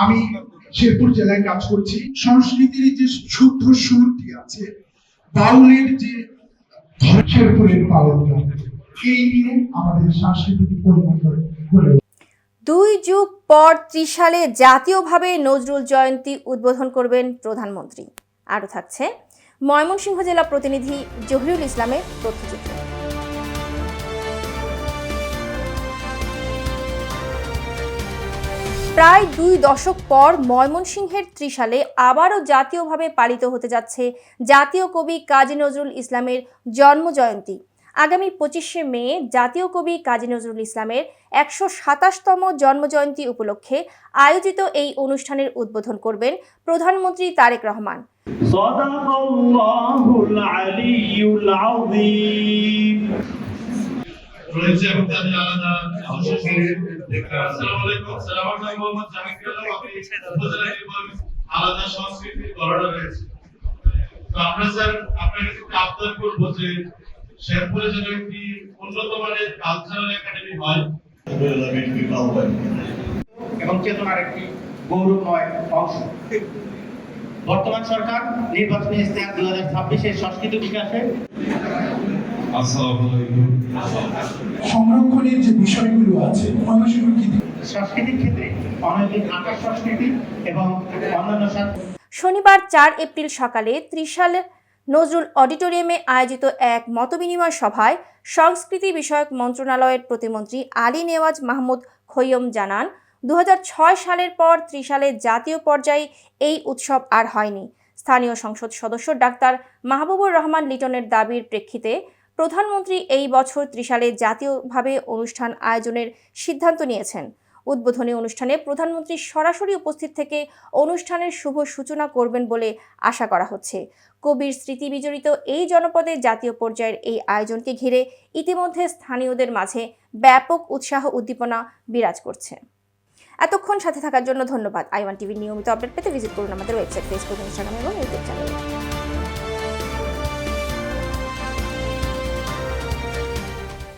আমি শেরপুর জেলায় কাজ করছি। সংস্কৃতির যে শুদ্ধ সুরটি আছে, বাউলের যে শেরপুরের বাউল গান, এই নিয়ে আমাদের সাংস্কৃতিক পরিবর্তন হলো। 2 যুগ পর ত্রিশালে জাতীয়ভাবে নজরুল জয়ন্তী উদ্বোধন করবেন প্রধানমন্ত্রী। আরও থাকছে ময়মনসিংহ জেলা প্রতিনিধি জহিরুল ইসলামের তথ্যচিত্র। প্রায় 2 দশক পর ময়মনসিংহের ত্রিশালে আবারও জাতীয়ভাবে পালিত হতে যাচ্ছে জাতীয় কবি কাজী নজরুল ইসলামের জন্মজয়ন্তী। আগামী 25শে মে জাতীয় কবি কাজী নজরুল ইসলামের 127তম জন্মজয়ন্তী উপলক্ষে আয়োজিত এই অনুষ্ঠানের উদ্বোধন করবেন প্রধানমন্ত্রী তারেক রহমান। সাদাকাল্লাহুল আলিয়্যুল আযীম। রয়েছে আমাদের আলাদা আসসালামু আলাইকুম সালাম মোহাম্মদ আলাদা সংস্কৃতি গড়া রয়েছে। তো আমরা স্যার আপনাকে একটু আবদার করবো যে শেরপুরে যেন একটি উন্নত মানের কালচারাল একাডেমি হয় এবং চেতনার একটি গৌরবময় অংশ। বর্তমান সরকার নির্বাচনী ইশতেহার 2026-এর সংস্কৃতি বিকাশে সংরক্ষণের যে বিষয়গুলো আছে, সংস্কৃতির ক্ষেত্রে অনৈতিক আকাশ সংস্কৃতি এবং অন্যান্য শনিবার 4 এপ্রিল সকালে ত্রিশাল নজরুল অডিটোরিয়ামে আয়োজিত এক মতবিনিময় সভায় সংস্কৃতি বিষয়ক মন্ত্রণালয়ের প্রতিমন্ত্রী আলী নেওয়াজ মাহমুদ খৈয়ম জানান, 2006 সালের পর ত্রিশালে জাতীয় পর্যায়ে এই উৎসব আর হয়নি। স্থানীয় সংসদ সদস্য ডাক্তার মাহবুবুর রহমান লিটনের দাবির প্রেক্ষিতে প্রধানমন্ত্রী এই বছর ত্রিশালে জাতীয়ভাবে অনুষ্ঠান আয়োজনের সিদ্ধান্ত নিয়েছেন। উদ্বোধনী অনুষ্ঠানে প্রধানমন্ত্রী সরাসরি উপস্থিত থেকে অনুষ্ঠানের শুভ সূচনা করবেন বলে আশা করা হচ্ছে। কবির স্মৃতি বিজড়িত এই জনপদে জাতীয় পর্যায়ের এই আয়োজনকে ঘিরে ইতিমধ্যে স্থানীয়দের মাঝে ব্যাপক উৎসাহ উদ্দীপনা বিরাজ করছে। এতক্ষণ সাথে থাকার জন্য ধন্যবাদ। i1 টিভির নিয়মিত আপডেট পেতে ভিজিট করুন আমাদের ওয়েবসাইট, ফেসবুক, ইনস্টাগ্রাম এবং ইউটিউব চ্যানেল।